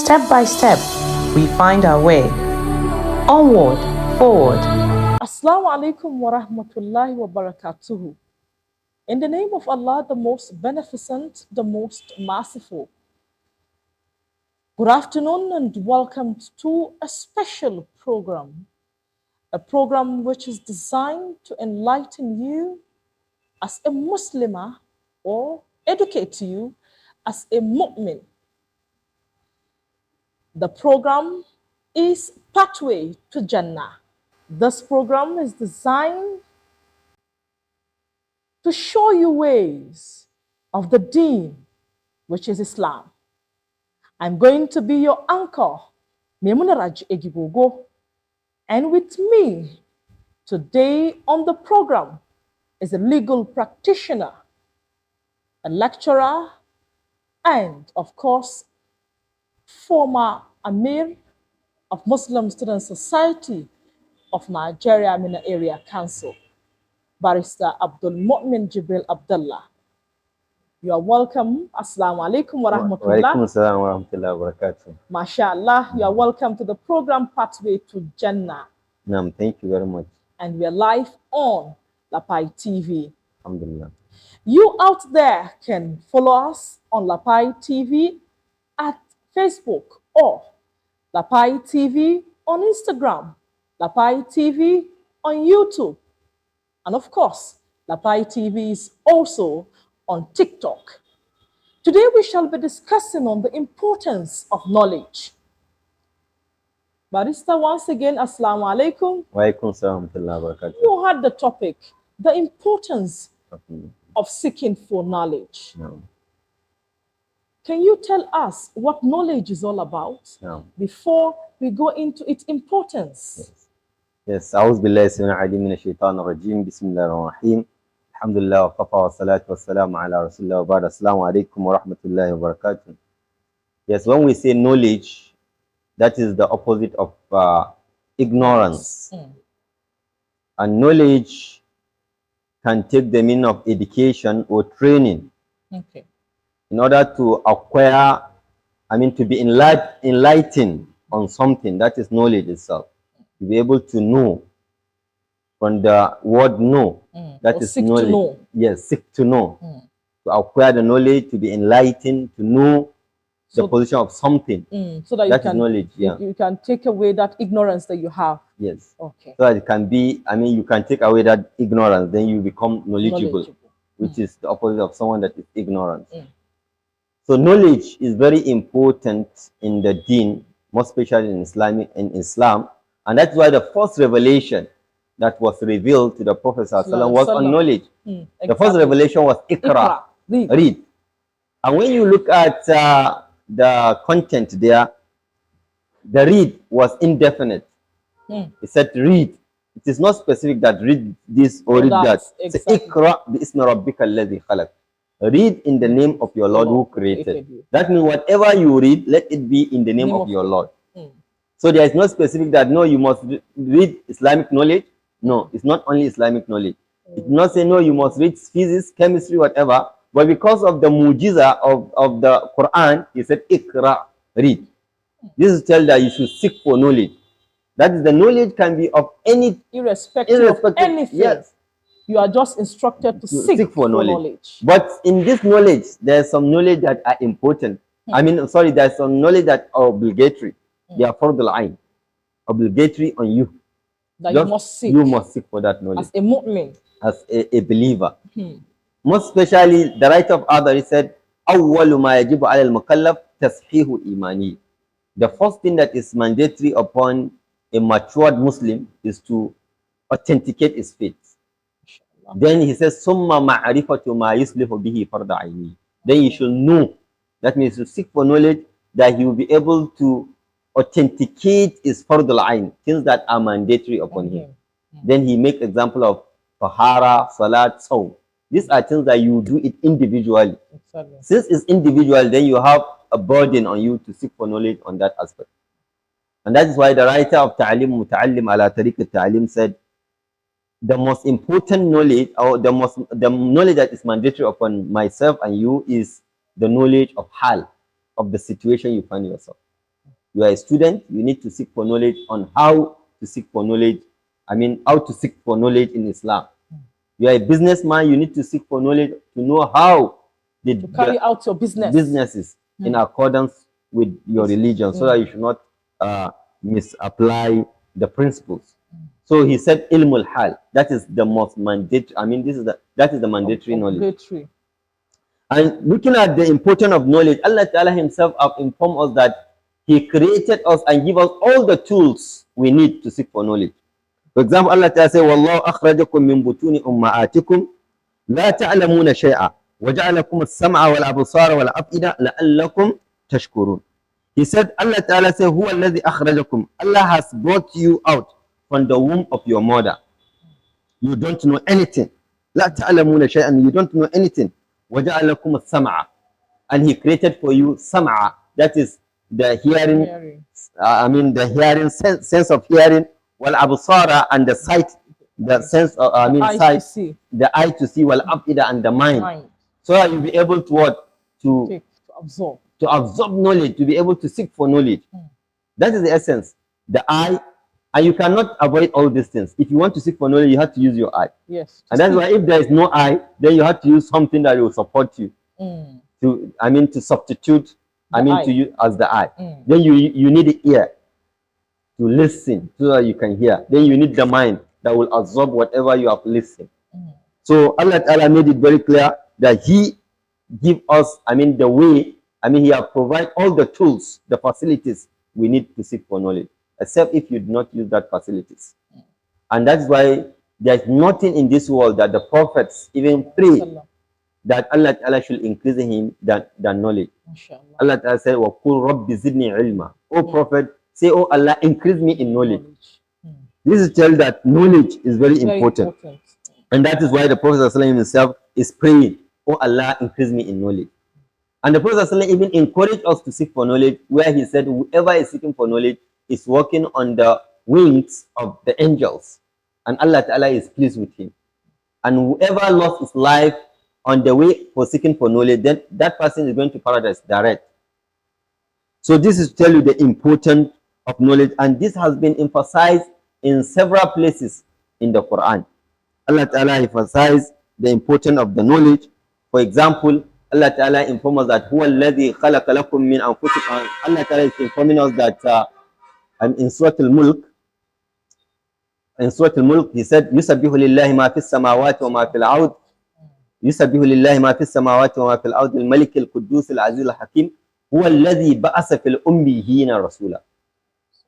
Step by step, we find our way. Onward, forward. Assalamu alaikum wa rahmatullahi wa barakatuhu. In the name of Allah, the most beneficent, the most merciful. Good afternoon and welcome to a special program. A program which is designed to enlighten you as a Muslimah or educate you as a mu'min. The program is Pathway to Jannah. This program is designed to show you ways of the deen, which is Islam. I'm going to be your anchor, Memuna Raj Egibogo. And with me today on the program is a legal practitioner, a lecturer, and of course, former Amir of Muslim Student Society of Nigeria, Mina Area Council, Barrister Abdul Mu'min Jibril Abdullah. You are welcome. Assalamu alaikum wa rahmatullah. Wa alaikum assalam wa rahmatullahi wa barakatuh. MashaAllah, you are welcome to the program Pathway to Jannah. Thank you very much. And we are live on Lapai TV. Alhamdulillah. You out there can follow us on Lapai TV at Facebook or Lapai TV on Instagram, Lapai TV on YouTube. And of course, Lapai TV is also on TikTok. Today we shall be discussing on the importance of knowledge. Barrister, once again, Assalamu alaikum. Wa alaikum assalam wa rahmatullahi wa barakatuh. You had the topic, the importance of seeking for knowledge. No. Can you tell us what knowledge is all about before we go into its importance? Yes. A'udhu billahi samii alim minash shaitanir rajim. Bismillahir rahmanir rahim. Alhamdulillah wa qafa wa salatu wa salamu ala rasulillah wa ba'd. Assalamu alaikum wa rahmatullahi wa barakatuh. Yes, when we say knowledge, that is the opposite of ignorance. And knowledge can take the meaning of education or training. Okay. In order to acquire, to be enlightened on something, that is knowledge itself. To be able to know from the word know, that is seek knowledge. To know. Yes, seek to know. To acquire the knowledge, to be enlightened, to know the position of something. So that is knowledge. Yeah. You can take away that ignorance that you have. Yes. Okay. So that it can be, you can take away that ignorance, then you become knowledgeable. Which is the opposite of someone that is ignorant. So knowledge is very important in the deen, most especially in Islam. And that's why the first revelation that was revealed to the Prophet ﷺ was on knowledge. Exactly. The first revelation was Iqra, read. And when you look at the content there, the read was indefinite. It said read. It is not specific that read this or read that. Exactly. So, Iqra bi-ismi rabbika alladhi khalaq. Read in the name of your Lord who created. That means whatever you read, let it be in the name of your Lord. So there is no specific that, no, you must read Islamic knowledge. No, it's not only Islamic knowledge. It does not say, no, you must read physics, chemistry, whatever. But because of the mujiza of the Quran, he said, Iqra, read. This is tell that you should seek for knowledge. That is, the knowledge can be of any... Irrespective of anything. Yes. You are just instructed to seek for knowledge. But in this knowledge, there are some knowledge that are important. There's some knowledge that are obligatory. They are fardul ayn, obligatory on you. That you must seek. You must seek for that knowledge. As a mu'min. As a believer. Most especially, the writer of Adar, he said, أَوَّلُ مَا يَجِبُ عَلَى الْمُكَلَّفِ تَصْحِيحُ إِيمَانِهِ. The first thing that is mandatory upon a matured Muslim is to authenticate his faith. Then he says, ثُمَّ مَعْرِفَةُ مَا يُصْلِحُ بِهِ فَرْضَ عَيْنِهِ. Then you should know. That means to seek for knowledge that he will be able to authenticate his fardul ayn, things that are mandatory upon him. Then he make example of tahara, salat, sawm. These are things that you do it individually. Exactly. Since it's individual, then you have a burden on you to seek for knowledge on that aspect. And that is why the writer of Ta'alim Muta'allim ala Tariq al-Ta'alim said, the most important knowledge, or the knowledge that is mandatory upon myself and you, is the knowledge of hal, of the situation you find yourself. You are a student, you need to seek for knowledge on how to seek for knowledge. I mean, how to seek for knowledge in Islam. You are a businessman, you need to seek for knowledge to know how to carry out your businesses in accordance with your religion, so that you should not misapply the principles. So he said ilmul hal. That is the most mandatory. I mean, that is the mandatory knowledge. Obligatory. And looking at the importance of knowledge, Allah Ta'ala himself have informed us that he created us and give us all the tools we need to seek for knowledge. For example, Allah Ta'ala says, وَاللَّهُ أَخْرَجَكُم مِّن بُطُونِ أُمَّهَاتِكُمْ لَا تَعْلَمُونَ شَيْئًا وَجَعَلَ لَكُمُ السَّمْعَ وَالْأَبْصَارَ وَالْأَفْئِدَةَ لَعَلَّكُمْ تَشْكُرُونَ. He said, Allah Ta'ala said, هُوَ الَّذِي أَخْرَجَكُم. Allah has brought you out from the womb of your mother. You don't know anything. لَا تَعْلَمُونَ شَيْئًا. You don't know anything. وَجَعَلَ لَكُمُ السَّمْعَ. And he created for you sam'a. That is the hearing. I mean, the hearing, sense of hearing. Wal absara, and the sight, the sense of, I mean, sight, the eye to see. Wal afida, and the mind. So that you'll be able to what? To absorb. To absorb knowledge, to be able to seek for knowledge. That is the essence. The eye, and you cannot avoid all these things. If you want to seek for knowledge, you have to use your eye. Yes. And that's why if there is no eye, then you have to use something that will support you. To substitute, to use as the eye. Then you need the ear to listen so that you can hear. Then you need the mind that will absorb whatever you have listened. So Allah Ta'ala made it very clear that He give us, the way, He have provide all the tools, the facilities we need to seek for knowledge, except if you do not use that facilities. And that's why there's nothing in this world that the prophets even pray that Allah Ta'ala should increase in him than knowledge. Inshallah. Allah Ta'ala said, وَقُلْ رَبِّ زِدْنِي عِلْمًا. O Prophet, say, oh Allah, increase me in knowledge. This is tell that knowledge is very important. And that is why the Prophet ﷺ himself is praying, oh Allah, increase me in knowledge. And the Prophet ﷺ even encouraged us to seek for knowledge, where he said, whoever is seeking for knowledge is walking on the wings of the angels. And Allah Ta'ala is pleased with him. And whoever lost his life on the way for seeking for knowledge, then that person is going to paradise direct. So this is to tell you the importance of knowledge, and this has been emphasized in several places in the Quran. Allah Ta'ala emphasized the importance of the knowledge. For example, Allah Ta'ala informs us that huwa alladhi khalaqa lakum min anfusikum. Allah Ta'ala is informing us that in Surah Al-Mulk, he said, يُسَبِّحُ لِلَّهِ مَا فِي السَّمَاوَاتِ وَمَا فِي الْأَرْضِ يُسَبِّحُ لِلَّهِ مَا فِي السَّمَاوَاتِ وَمَا فِي الْأَرْضِ الْمَلِكِ الْقُدُّوسِ الْعَزِيزِ الْحَكِيمِ هُوَ الَّذِي بَعَثَ فِي الْأُمِّيِّينَ رَسُولًا.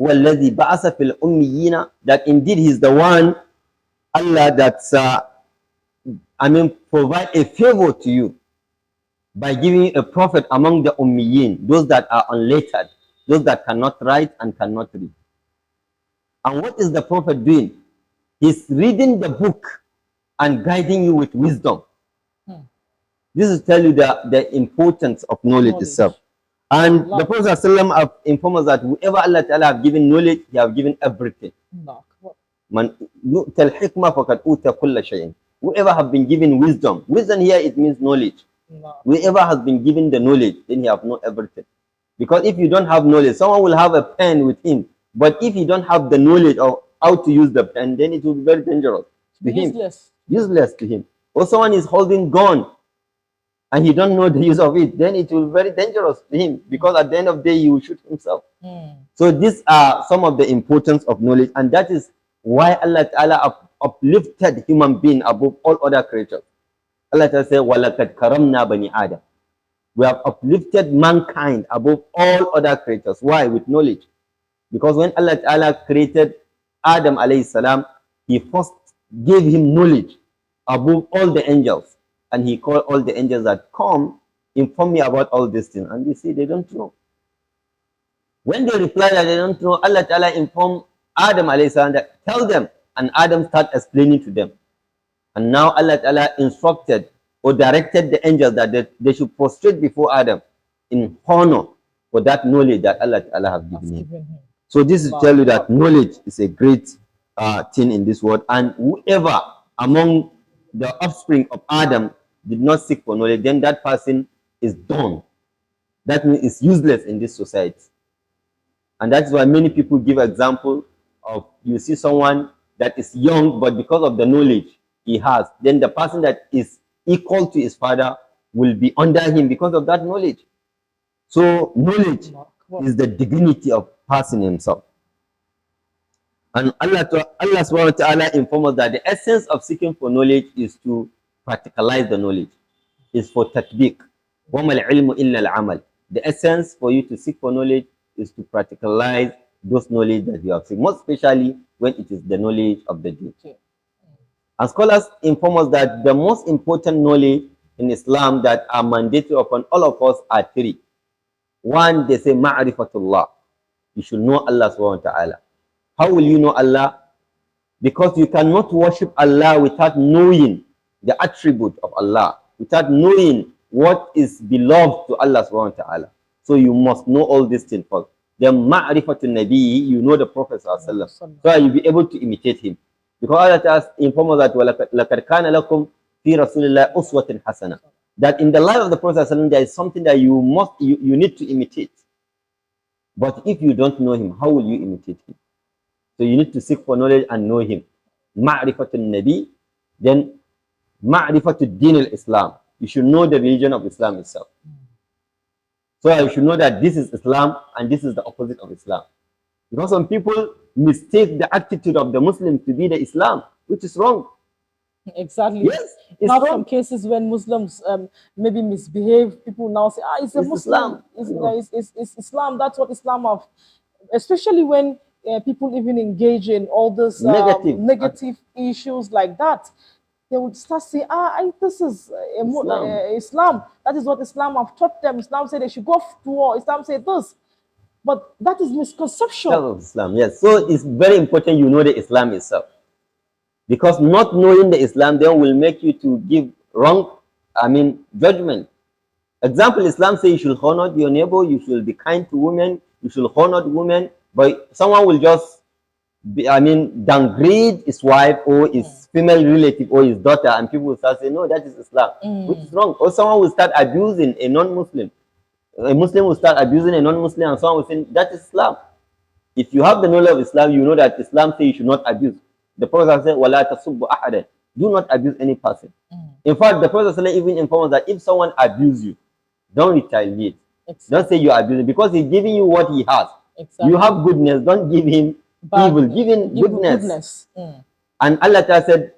هُوَ الَّذِي بَعَثَ فِي الْأُمِّيِّينَ. That indeed he is the one, Allah, that's provide a favor to you by giving a prophet among the Ummiyin, those that are unlettered, those that cannot write and cannot read. And what is the prophet doing? He's reading the book and guiding you with wisdom. This is tell you the importance of knowledge itself. And the Prophet ﷺ have informed us that whoever Allah Ta'ala have given knowledge, he have given everything. Man yu'tal hikmah faqad uta kulla shay'in. Whoever have been given wisdom, wisdom here it means knowledge. Whoever has been given the knowledge, then he have known everything. Because if you don't have knowledge, someone will have a pen with him, but if you don't have the knowledge of how to use the pen, then it will be very dangerous to him. Useless to him. Or someone is holding gun and he don't know the use of it, then it will be very dangerous to him, because at the end of the day he will shoot himself. So these are some of the importance of knowledge, and that is why Allah Ta'ala uplifted human being above all other creatures. Allah Ta'ala said, وَلَقَدْ كَرَمْنَا بَنِي آدَمَ. We have uplifted mankind above all other creatures. Why? With knowledge. Because when Allah Ta'ala created Adam alayhi salam, he first gave him knowledge above all the angels. And he called all the angels that come, inform me about all these things. And they say they don't know. When they reply that they don't know, Allah Ta'ala informed Adam alayhi salam that tell them, and Adam started explaining to them. And now Allah Ta'ala instructed or directed the angels that they should prostrate before Adam in honor for that knowledge that Allah Ta'ala have given him. So this is to tell you that knowledge is a great thing in this world. And whoever among the offspring of Adam did not seek for knowledge, then that person is done. That means it's useless in this society. And that's why many people give example of, you see someone that is young, but because of the knowledge he has, then the person that is equal to his father will be under him because of that knowledge. So knowledge is the dignity of person himself. And Allah subhanahu wa ta'ala informs us that the essence of seeking for knowledge is to practicalize the knowledge, is for tatbiq. وَمَا الْعِلْمُ إِلَّا الْعَمَلِ. The essence for you to seek for knowledge is to practicalize those knowledge that you have seen, most especially when it is the knowledge of the deen. And scholars inform us that the most important knowledge in Islam that are mandatory upon all of us are three. One, they say ma'rifatullah. You should know Allah subhanahu wa ta'ala. How will you know Allah? Because you cannot worship Allah without knowing the attribute of Allah, without knowing what is beloved to Allah subhanahu wa ta'ala. So you must know all these things first. Then ma'rifatun nabi, you know the Prophet sallallahu alaihi wasallam, so you'll be able to imitate him. Because Allah informs us that لَقَدْ كَانَ لَكُمْ فِي رَسُولِ اللَّهِ أُسْوَةٌ حَسَنَةٌ, that in the life of the Prophet sallallahu alaihi wasallam there is something that you need to imitate. But if you don't know him, how will you imitate him? So you need to seek for knowledge and know him. Ma'rifatun nabi, then ma'rifatud din al-Islam. You should know the religion of Islam itself. So you should know that this is Islam and this is the opposite of Islam. Because some people mistake the attitude of the Muslims to be the Islam, which is wrong. Exactly. Yes, it's now wrong. some cases when Muslims maybe misbehave, people now say, it's a Muslim. It's Islam. That's what Islam of. Especially when people even engage in all this negative issues like that, they would start saying, this is Islam. That is what Islam have taught them. Islam said they should go to war. Islam said this. But that is misconception. Of Islam, yes. So it's very important you know the Islam itself. Because not knowing the Islam then will make you to give wrong, judgment. Example, Islam says you should honor your neighbor, you should be kind to women, you should honor the women, but someone will just downgrade his wife or his female relative or his daughter, and people will start saying, no, that is Islam, which is wrong. Or someone will start abusing a non-Muslim. A Muslim will start abusing a non-Muslim, and someone will say, that is Islam. If you have the knowledge of Islam, you know that Islam says you should not abuse. The Prophet said, وَلَا تَصُبُّ أَحَدًا. Do not abuse any person. In fact, the Prophet even informs that if someone abuses you, don't retaliate. Exactly. Don't say you are abusing, because he's giving you what he has. Exactly. You have goodness, don't give him evil. Give him goodness. And Allah said,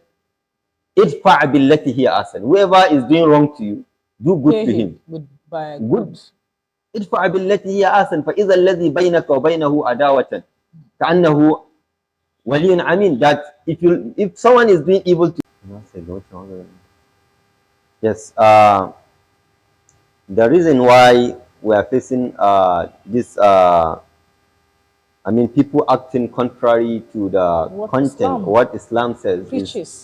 idfa' billati hiya ahsan. Whoever is doing wrong to you, do good to him. Good. Idfa' billati hiya ahsan, fa idha alladhi baynaka wa baynahu adawatan ka'annahu waliyyun amin. That if someone is doing evil to you, yes, the reason why we are facing this people acting contrary to the content, what Islam says.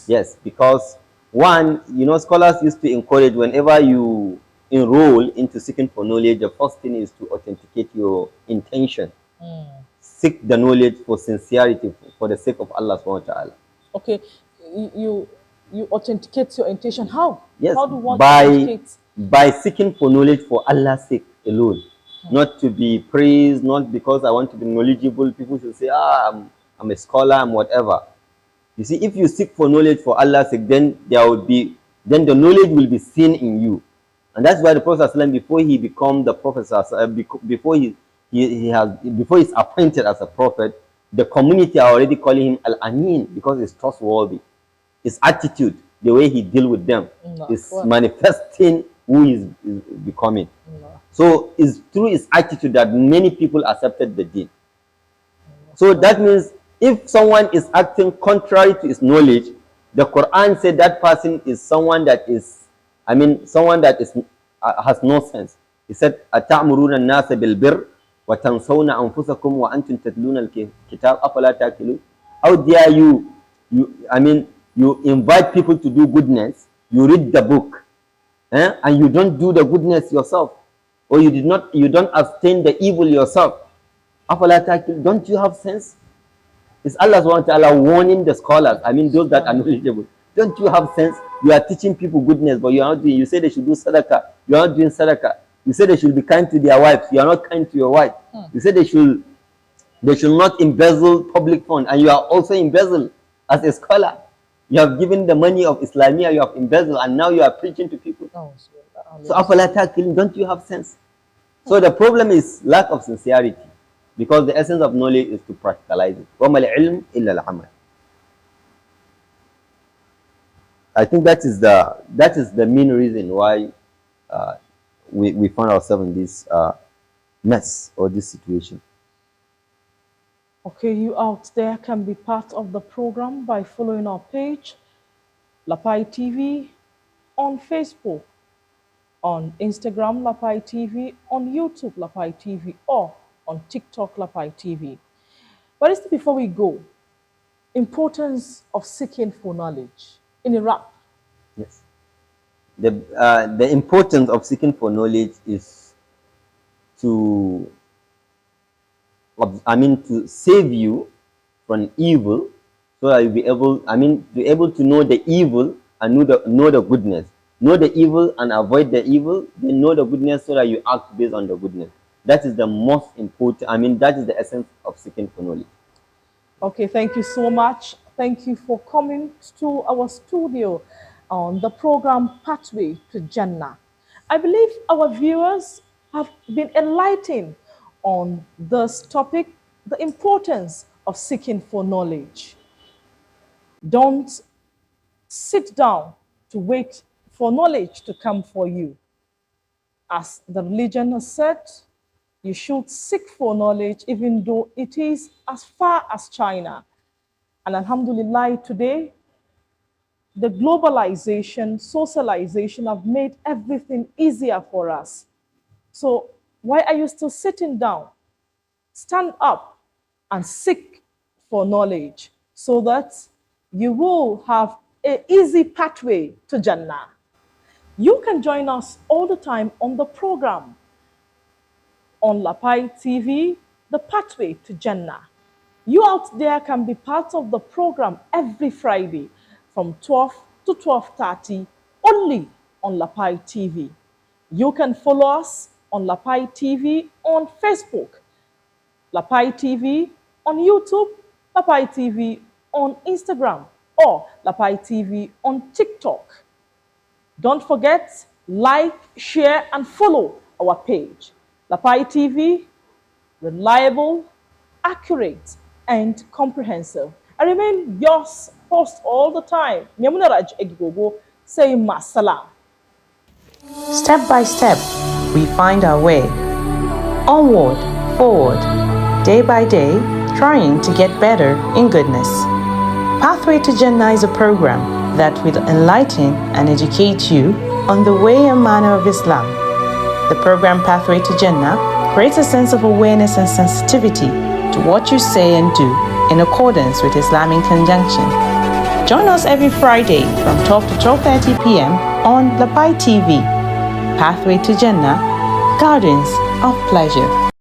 Yes, because one, scholars used to encourage whenever you enroll into seeking for knowledge, the first thing is to authenticate your intention. Seek the knowledge for sincerity, for the sake of Allah subhanahu wa ta'ala. Okay, you authenticate your intention. How? Yes, how do one authenticate? By seeking for knowledge for Allah's sake alone. Not to be praised, not because I want to be knowledgeable. People should say, I'm a scholar, I'm whatever. You see, if you seek for knowledge for Allah's sake, then the knowledge will be seen in you. And that's why the Prophet ﷺ, before he become the Prophet, before he's appointed as a prophet, the community are already calling him Al-Amin, because he's trustworthy. His attitude, the way he deal with them, is manifesting who he is becoming. So it's through his attitude that many people accepted the deen. So that means if someone is acting contrary to his knowledge, the Quran said that person is someone that has no sense. He said, أَتَعْمُرُونَ النَّاسَ بِالْبِرِّ وَتَنْسَوْنَ أَنفُسَكُمْ وَأَنْتُمْ تَتْلُونَ الْكِتَابَ أَفَلَا تَعْقِلُونَ. How dare you invite people to do goodness, you read the book, and you don't do the goodness yourself, or you don't abstain the evil yourself. أَفَلَا تَعْقِلُونَ. Don't you have sense? It's Allah subhanahu wa ta'ala warning the scholars, those that are knowledgeable. Don't you have sense? You are teaching people goodness, but you are not doing. You say they should do sadaqah, you are not doing sadaqah. You say they should be kind to their wives, you are not kind to your wife. You say they should They should not embezzle public funds, and you are also embezzled as a scholar. You have given the money of Islamia, you have embezzled, and now you are preaching to people. Oh, So afala ta'qilun, don't you have sense? So the problem is lack of sincerity, because the essence of knowledge is to practicalize it. وَمَا الْعِلْمُ إِلَّا الْعَمَلِ. I think that is the main reason why we found ourselves in this mess or this situation. Okay, you out there can be part of the program by following our page, Lapai TV, on Facebook, on Instagram, Lapai TV, on YouTube, Lapai TV, or on TikTok, Lapai TV. But just before we go, importance of seeking for knowledge in Iraq. Yes. The importance of seeking for knowledge is to save you from evil, so that you'll be able, to know the evil and know the goodness. Know the evil and avoid the evil, then know the goodness so that you act based on the goodness. That is the most important, that is the essence of seeking for knowledge. Okay, thank you so much. Thank you for coming to our studio on the program Pathway to Jannah. I believe our viewers have been enlightened on this topic, the importance of seeking for knowledge. Don't sit down to wait for knowledge to come for you. As the religion has said, you should seek for knowledge even though it is as far as China. And alhamdulillah, today, the globalization, socialization have made everything easier for us. So why are you still sitting down? Stand up and seek for knowledge so that you will have an easy pathway to Jannah. You can join us all the time on the program on Lapai TV, The Pathway to Jannah. You out there can be part of the program every Friday from 12 to 12:30 only on Lapai TV. You can follow us on Lapai TV on Facebook, Lapai TV on YouTube, Lapai TV on Instagram, or Lapai TV on TikTok. Don't forget, like, share, and follow our page. Lapai TV, reliable, accurate, and comprehensive. I remain yours host all the time, Nyamuna Raj Egigogo, saying masalam. Step by step, we find our way. Onward, forward, day by day, trying to get better in goodness. Pathway to Jannah is a program that will enlighten and educate you on the way and manner of Islam. The program Pathway to Jannah creates a sense of awareness and sensitivity to what you say and do in accordance with Islamic conjunction. Join us every Friday from 12 to 12:30 p.m. on Lapai TV. Pathway to Jannah, Gardens of Pleasure.